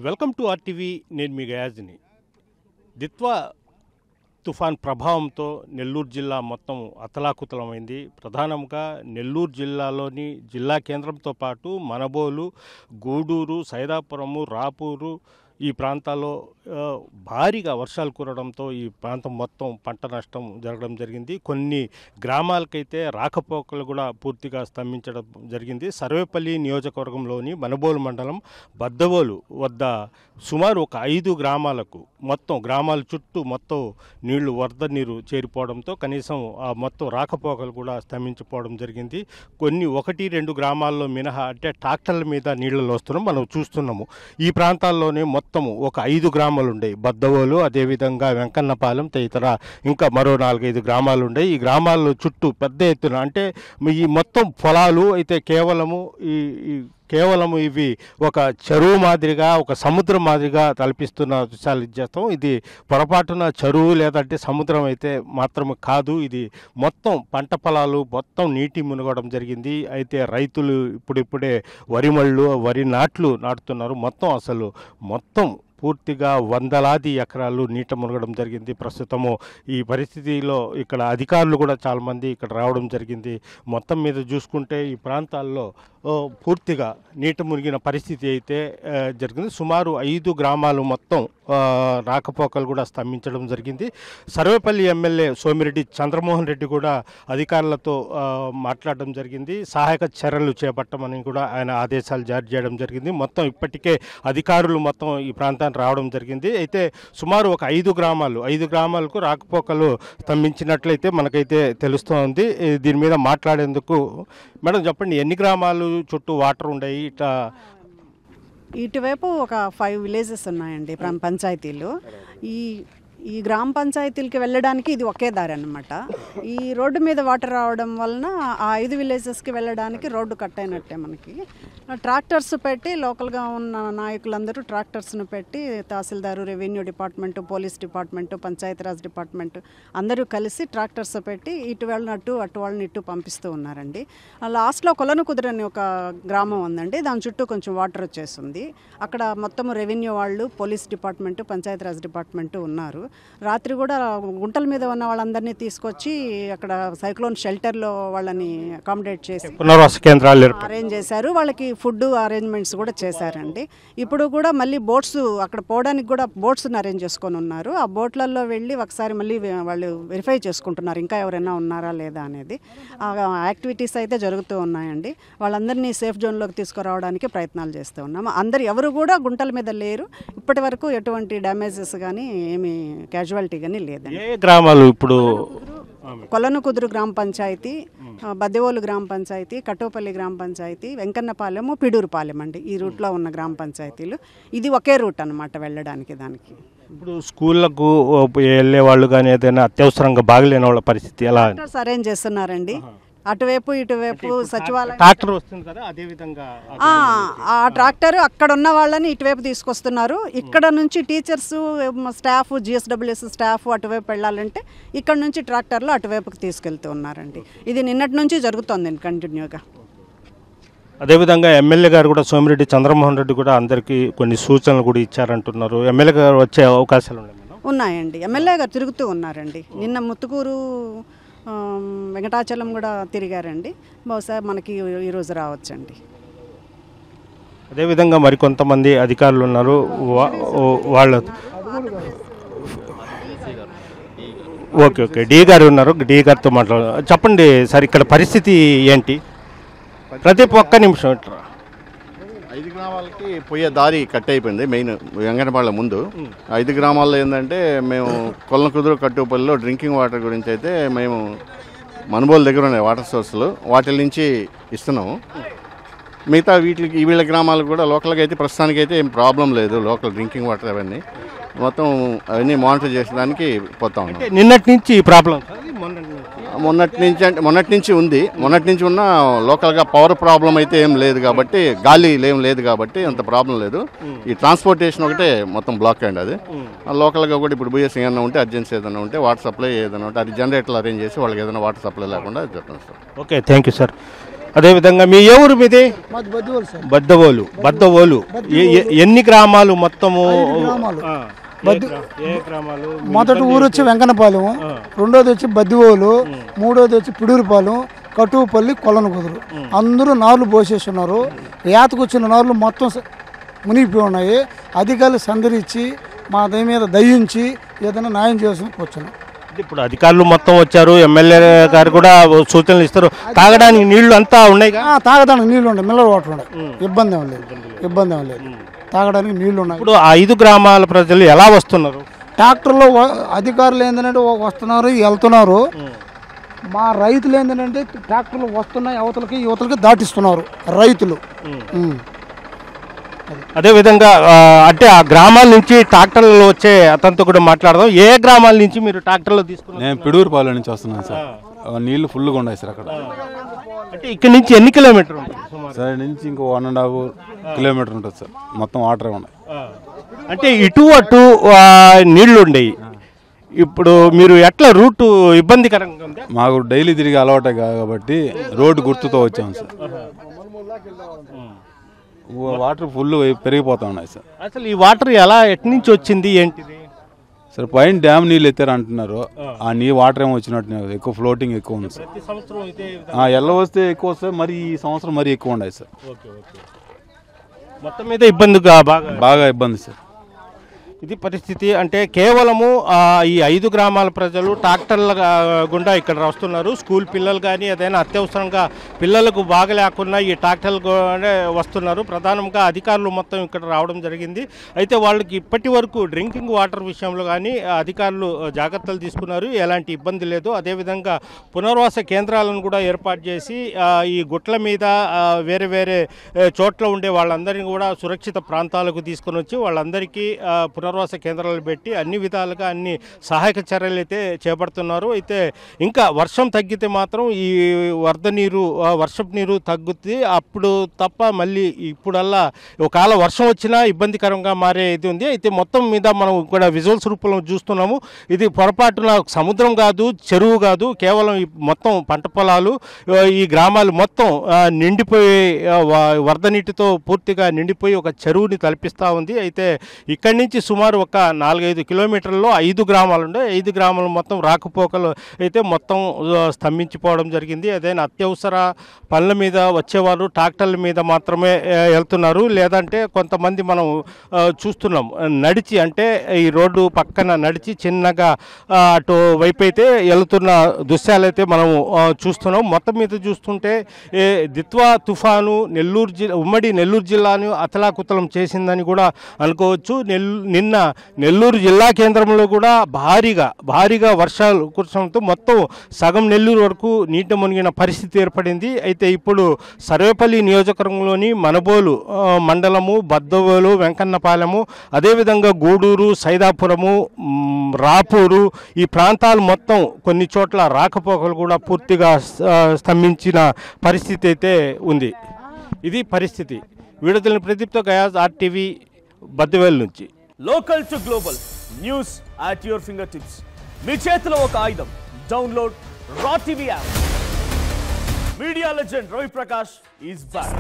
Welcome to RTV. నేను మీ గయాజ్ని. దిత్వా తుఫాన్ ప్రభావంతో నెల్లూరు జిల్లా మొత్తం అతలాకుతలమైంది. ప్రధానంగా నెల్లూరు జిల్లాలోని జిల్లా కేంద్రంతో పాటు మనబోలు, గూడూరు, సైదాపురము, రాపూరు ఈ ప్రాంతాల్లో భారీగా వర్షాలు కురవడంతో ఈ ప్రాంతం మొత్తం పంట నష్టం జరగడం జరిగింది. కొన్ని గ్రామాలకైతే రాకపోకలు కూడా పూర్తిగా స్తంభించడం జరిగింది. సర్వేపల్లి నియోజకవర్గంలోని మనబోలు మండలం బద్దవోలు వద్ద సుమారు ఒక 5 గ్రామాలకు మొత్తం గ్రామాల చుట్టూ మొత్తం నీళ్లు వరద నీరు చేరిపోవడంతో కనీసం ఆ మొత్తం రాకపోకలు కూడా స్తంభించిపోవడం జరిగింది. కొన్ని 1-2 గ్రామాల్లో మినహా అంటే ట్రాక్టర్ల మీద నీళ్లలో వస్తున్నాం మనం చూస్తున్నాము. ఈ ప్రాంతాల్లోనే మొత్తం ఒక 5 గ్రామాలు ఉండేవి. బద్దవోలు, అదేవిధంగా వెంకన్నపాలెం తదితర ఇంకా మరో 4-5 గ్రామాలు ఉండేవి. ఈ గ్రామాల్లో చుట్టూ పెద్ద ఎత్తున అంటే ఈ మొత్తం పొలాలు అయితే కేవలం ఇవి ఒక చెరువు మాదిరిగా ఒక సముద్రం మాదిరిగా తలపిస్తున్న దృశ్యాలు ఇచ్చేస్తాం. ఇది పొరపాటున చెరువు లేదంటే సముద్రం అయితే మాత్రమే కాదు, ఇది మొత్తం పంట పొలాలు మొత్తం నీటి మునగడం జరిగింది. అయితే రైతులు ఇప్పుడిప్పుడే వరి నాట్లు నాటుతున్నారు. మొత్తం పూర్తిగా వందలాది ఎకరాలు నీట మునగడం జరిగింది. ప్రస్తుతము ఈ పరిస్థితిలో ఇక్కడ అధికారులు కూడా చాలామంది ఇక్కడ రావడం జరిగింది. మొత్తం మీద చూసుకుంటే ఈ ప్రాంతాల్లో పూర్తిగా నీట మునిగిన పరిస్థితి అయితే జరిగింది. సుమారు 5 గ్రామాలు మొత్తం రాకపోకలు కూడా స్తంభించడం జరిగింది. సర్వేపల్లి ఎమ్మెల్యే సోమిరెడ్డి చంద్రమోహన్ రెడ్డి కూడా అధికారులతో మాట్లాడడం జరిగింది. సహాయక చర్యలు చేపట్టమని కూడా ఆయన ఆదేశాలు జారీ చేయడం జరిగింది. మొత్తం ఇప్పటికే అధికారులు మొత్తం ఈ ప్రాంతానికి రావడం జరిగింది. అయితే సుమారు ఒక 5 గ్రామాలకు రాకపోకలు స్తంభించినట్లయితే మనకైతే తెలుస్తోంది. దీని మీద మాట్లాడేందుకు మేడం చెప్పండి, ఎన్ని గ్రామాలు చుట్టూ వాటర్ ఉన్నాయి? ఇటువైపు ఒక 5 విలేజెస్ ఉన్నాయండి పంచాయతీలు. ఈ గ్రామ పంచాయతీలకి వెళ్ళడానికి ఇది ఒకే దారి అన్నమాట. ఈ రోడ్డు మీద వాటర్ రావడం వలన ఆ 5 విలేజెస్కి వెళ్ళడానికి రోడ్డు కట్ అయినట్టే. మనకి ట్రాక్టర్స్ పెట్టి లోకల్గా ఉన్న నాయకులందరూ ట్రాక్టర్స్ను పెట్టి tahsildar, revenue department, police department, Panchayati Raj department అందరూ కలిసి ట్రాక్టర్స్ పెట్టి ఇటు వెళ్ళినట్టు అటు వాళ్ళని ఇటు పంపిస్తూ ఉన్నారండి. లాస్ట్లో కొలను కుదురని ఒక గ్రామం ఉందండి, దాని చుట్టూ కొంచెం వాటర్ వచ్చేస్తుంది. అక్కడ మొత్తం రెవెన్యూ వాళ్ళు, పోలీస్ డిపార్ట్మెంటు, పంచాయతీరాజ్ డిపార్ట్మెంటు ఉన్నారు. రాత్రి కూడా గుంటల మీద ఉన్న వాళ్ళందరినీ తీసుకొచ్చి అక్కడ సైక్లోన్ షెల్టర్లో వాళ్ళని అకామిడేట్ చేసి పునర్వాస కేంద్రాలు అరేంజ్ చేశారు. వాళ్ళకి ఫుడ్ అరేంజ్మెంట్స్ కూడా చేశారండి. ఇప్పుడు కూడా మళ్ళీ బోట్స్ అక్కడ పోవడానికి కూడా బోట్స్ని అరేంజ్ చేసుకొని ఉన్నారు. ఆ బోట్లలో వెళ్ళి ఒకసారి మళ్ళీ వాళ్ళు వెరిఫై చేసుకుంటున్నారు ఇంకా ఎవరైనా ఉన్నారా లేదా అనేది. ఆ యాక్టివిటీస్ అయితే జరుగుతూ ఉన్నాయండి. వాళ్ళందరినీ సేఫ్ జోన్లోకి తీసుకురావడానికి ప్రయత్నాలు చేస్తూ ఉన్నాము. ఎవరు కూడా గుంటల మీద లేరు. ఇప్పటి వరకు ఎటువంటి డ్యామేజెస్ కానీ ఏమి క్యాజువాలిటీ కానీ లేదండి. ఏ గ్రామాలు ఇప్పుడు? కొలనుకుదురు గ్రామ పంచాయతీ, బద్దెవోలు గ్రామ పంచాయతీ, కట్టోపల్లి గ్రామ పంచాయతీ, వెంకన్నపాలెము, పిడూరుపాలెం అండి ఈ రూట్లో ఉన్న గ్రామ పంచాయతీలు. ఇది ఒకే రూట్ అన్నమాట వెళ్ళడానికి. దానికి ఇప్పుడు స్కూళ్ళకు వెళ్ళే వాళ్ళు కానీ ఏదైనా అత్యవసరంగా బాగలేని వాళ్ళ పరిస్థితి ఎలా అరేంజ్ చేస్తున్నారండి. అటువైపు ఇటువైపు సచివాలయం ట్రాక్టర్ వస్తుంది కదా, అదే విధంగా ఆ ట్రాక్టర్ అక్కడ ఉన్న వాళ్ళని ఇటువైపు తీసుకొస్తున్నారు. ఇక్కడ నుంచి టీచర్స్, స్టాఫ్, జిఎస్డబ్ల్యూఎస్ స్టాఫ్ అటువైపు వెళ్ళాలంటే ఇక్కడ నుంచి ట్రాక్టర్లో అటువైపుకి తీసుకెళ్తూ ఉన్నారండి. ఇది నిన్నటి నుంచి జరుగుతోందండి కంటిన్యూగా. అదేవిధంగా ఎమ్మెల్యే గారు కూడా సోమిరెడ్డి చంద్రమోహన్ రెడ్డి కూడా అందరికీ కొన్ని సూచనలు కూడా ఇచ్చారంటున్నారు. ఎమ్మెల్యే గారు వచ్చే అవకాశాలు ఉన్నాయండి. ఎమ్మెల్యే గారు తిరుగుతూ ఉన్నారండి. నిన్న ముత్తుకూరు, వెంకటాచలం కూడా తిరిగారండి. బహుశా మనకి ఈరోజు రావచ్చండి. అదేవిధంగా మరికొంతమంది అధికారులు ఉన్నారు. వాళ్ళ ఓకే డి గారు ఉన్నారు. డి గారితో మాట్లాడారు. చెప్పండి సార్, ఇక్కడ పరిస్థితి ఏంటి? ప్రతి ఒక్క నిమిషం 5 గ్రామాలకి పోయే దారి కట్ అయిపోయింది. మెయిన్ వెంకటపాళ్ళ ముందు 5 గ్రామాల్లో ఏంటంటే మేము కొలనకుదురు, కట్టుపల్లిలో డ్రింకింగ్ వాటర్ గురించి అయితే మేము మనబోలు దగ్గర ఉన్నాయి వాటర్ సోర్సులు, వాటి నుంచి ఇస్తున్నాము. మిగతా వీళ్ళ గ్రామాలకు కూడా లోకల్గా అయితే ప్రస్తుతానికైతే ఏం ప్రాబ్లం లేదు. లోకల్ డ్రింకింగ్ వాటర్ అవన్నీ మొత్తం అవన్నీ మానిటర్ చేసేదానికి పోతా ఉన్నాం. నిన్నటి నుంచి ప్రాబ్లం మొన్నటి నుంచి ఉంది. మొన్నటి నుంచి ఉన్న లోకల్గా పవర్ ప్రాబ్లం అయితే ఏం లేదు కాబట్టి, గాలి ఏం లేదు కాబట్టి అంత ప్రాబ్లం లేదు. ఈ ట్రాన్స్పోర్టేషన్ ఒకటే మొత్తం బ్లాక్ అయ్యింది. అది లోకల్గా కూడా ఇప్పుడు బీఎస్ ఏదైనా ఉంటే, అర్జెన్సీ ఏదైనా ఉంటే, వాటర్ సప్లై ఏదైనా ఉంటే అది జనరేటర్లు అరేంజ్ చేసి వాళ్ళకి ఏదైనా వాటర్ సప్లై లేకుండా చెప్పండి sir. Okay, thank you sir. అదేవిధంగా మీ ఏ ఊరు మీది? మాది బద్దివోలు సార్. బద్దవోలు ఎన్ని గ్రామాలు మొత్తము? ఏ గ్రామాలు? మొదటి ఊరు వచ్చి వెంకన్నపాలెం, రెండోది వచ్చి బద్దివోలు, మూడోది వచ్చి పిడూరుపాలెం, కటువుపల్లి, కొల్లనకుదురు. అందరూ నార్లు పోసేస్తున్నారు. ఏతకు వచ్చిన నార్లు మొత్తం మునిగిపోయి ఉన్నాయి. అధికారులు సందరించి మా దయ మీద దయించి ఏదైనా న్యాయం చేసుకుని కూర్చున్నాం. ఇప్పుడు అధికారులు మొత్తం వచ్చారు, ఎమ్మెల్యే గారు కూడా సూచనలు ఇస్తారు. తాగడానికి నీళ్లు అంతా ఉన్నాయి, తాగడానికి నీళ్లు ఉన్నాయి, మిల్లర్ వాటర్ ఉన్నాయి. ఇబ్బంది ఏం లేదు, తాగడానికి నీళ్లు ఉన్నాయి. ఇప్పుడు 5 గ్రామాల ప్రజలు ఎలా వస్తున్నారు? ట్రాక్టర్లో అధికారులు ఏంటంటే వస్తున్నారు, వెళ్తున్నారు. మా రైతులు ఏంటంటే ట్రాక్టర్లు వస్తున్నాయి, అవతలకి యువతలకి దాటిస్తున్నారు రైతులు. అదేవిధంగా అంటే ఆ గ్రామాల నుంచి ట్రాక్టర్లు వచ్చే అతనితో కూడా మాట్లాడదాం. ఏ గ్రామాల నుంచి మీరు ట్రాక్టర్లో తీసుకున్నారు? నేను పిడూరుపాలెం నుంచి వస్తున్నాను సార్. నీళ్లు ఫుల్గా ఉన్నాయి సార్ అక్కడ. అంటే ఇక్కడ నుంచి ఎన్ని కిలోమీటర్ ఉంటుంది? సార్ నుంచి ఇంకో 1.5 కిలోమీటర్ ఉంటుంది సార్. మొత్తం వాటరే ఉన్నాయి. అంటే ఇటు అటు నీళ్లు ఉండేవి. ఇప్పుడు మీరు ఎట్లా రూట్ ఇబ్బందికరంగా ఉంది? మాకు డైలీ తిరిగి అలవాటే కాబట్టి రోడ్డు గుర్తుతో వచ్చాము సార్. వాటర్ ఫుల్ పెరిగిపోతా ఉన్నాయి సార్. అసలు ఈ వాటర్ ఎలా ఎటు నుంచి వచ్చింది ఏంటిది? సార్ పైన డ్యామ్ నీళ్ళు ఎత్తారు అంటున్నారు. ఆ వాటర్ ఏమో వచ్చినట్టు ఎక్కువ ఫ్లోటింగ్ ఎక్కువ ఉంది సార్. ఎల్ల వస్తే ఎక్కువ వస్తే మరి ఈ సంవత్సరం మరీ ఎక్కువ ఉన్నాయి సార్. మొత్తం మీద ఇబ్బందిగా బాగా ఇబ్బంది సార్. ఇది పరిస్థితి. అంటే కేవలము ఈ 5 గ్రామాల ప్రజలు ట్రాక్టర్ల గుండా ఇక్కడ వస్తున్నారు. స్కూల్ పిల్లలు కానీ ఏదైనా అత్యవసరంగా పిల్లలకు బాగా లేకుండా ఈ ట్రాక్టర్లు వస్తున్నారు. ప్రధానంగా అధికారులు మొత్తం ఇక్కడ రావడం జరిగింది. అయితే వాళ్ళకి ఇప్పటి వరకు డ్రింకింగ్ వాటర్ విషయంలో కానీ అధికారులు జాగ్రత్తలు తీసుకున్నారు, ఎలాంటి ఇబ్బంది లేదు. అదేవిధంగా పునర్వాస కేంద్రాలను కూడా ఏర్పాటు చేసి ఈ గుట్ల మీద వేరే వేరే చోట్ల ఉండే వాళ్ళందరినీ కూడా సురక్షిత ప్రాంతాలకు తీసుకొని వచ్చి వాళ్ళందరికీ పునర్వాస కేంద్రాలు పెట్టి అన్ని విధాలుగా అన్ని సహాయక చర్యలు అయితే చేపడుతున్నారు. అయితే ఇంకా వర్షం తగ్గితే మాత్రం ఈ వర్షపు నీరు తగ్గుతుంది. అప్పుడు తప్ప మళ్ళీ ఇప్పుడల్లా ఒకవేళ వర్షం వచ్చినా ఇబ్బందికరంగా మారే ఇది ఉంది. అయితే మొత్తం మీద మనం ఇక్కడ విజువల్స్ రూపంలో చూస్తున్నాము. ఇది పొరపాటున సముద్రం కాదు, చెరువు కాదు, కేవలం మొత్తం పంట పొలాలు. ఈ గ్రామాలు మొత్తం నిండిపోయి వరద నీటితో పూర్తిగా నిండిపోయి ఒక చెరువుని తలపిస్తూ ఉంది. అయితే ఇక్కడి నుంచి సుమారు ఒక 4-5 కిలోమీటర్లలో 5 గ్రామాలు ఉండే. 5 గ్రామాలు మొత్తం రాకపోకలు అయితే మొత్తం స్తంభించిపోవడం జరిగింది. ఏదైనా అత్యవసర పనుల మీద వచ్చేవారు ట్రాక్టర్ల మీద మాత్రమే వెళ్తున్నారు. లేదంటే కొంతమంది మనం చూస్తున్నాం నడిచి, అంటే ఈ రోడ్డు పక్కన నడిచి చిన్నగా అటు వైపు అయితే వెళ్తున్న దృశ్యాలు అయితే మనం చూస్తున్నాం. మొత్తం మీద చూస్తుంటే దిత్వా తుఫాను ఉమ్మడి నెల్లూరు జిల్లాను అతలాకుతలం చేసిందని కూడా అనుకోవచ్చు. నిన్న నెల్లూరు జిల్లా కేంద్రంలో కూడా భారీగా వర్షాలు కురవడంతో మొత్తం సగం నెల్లూరు వరకు నీట మునిగిన పరిస్థితి ఏర్పడింది. అయితే ఇప్పుడు సర్వేపల్లి నియోజకవర్గంలోని మనబోలు మండలము, బద్దవోలు, వెంకన్నపాలెము, అదేవిధంగా గూడూరు, సైదాపురము, రాపూరు ఈ ప్రాంతాలు మొత్తం కొన్ని చోట్ల రాకపోకలు కూడా పూర్తిగా స్తంభించిన పరిస్థితి అయితే ఉంది. ఇది పరిస్థితి. వీడియోని ప్రదీప్తో గయాజ్, ఆర్టీవీ, బద్దవేలు నుంచి. Local to global news at your fingertips. మీ చేతిలో ఒక ఆయుధం. Download raw TV app. Media legend Ravi Prakash is back.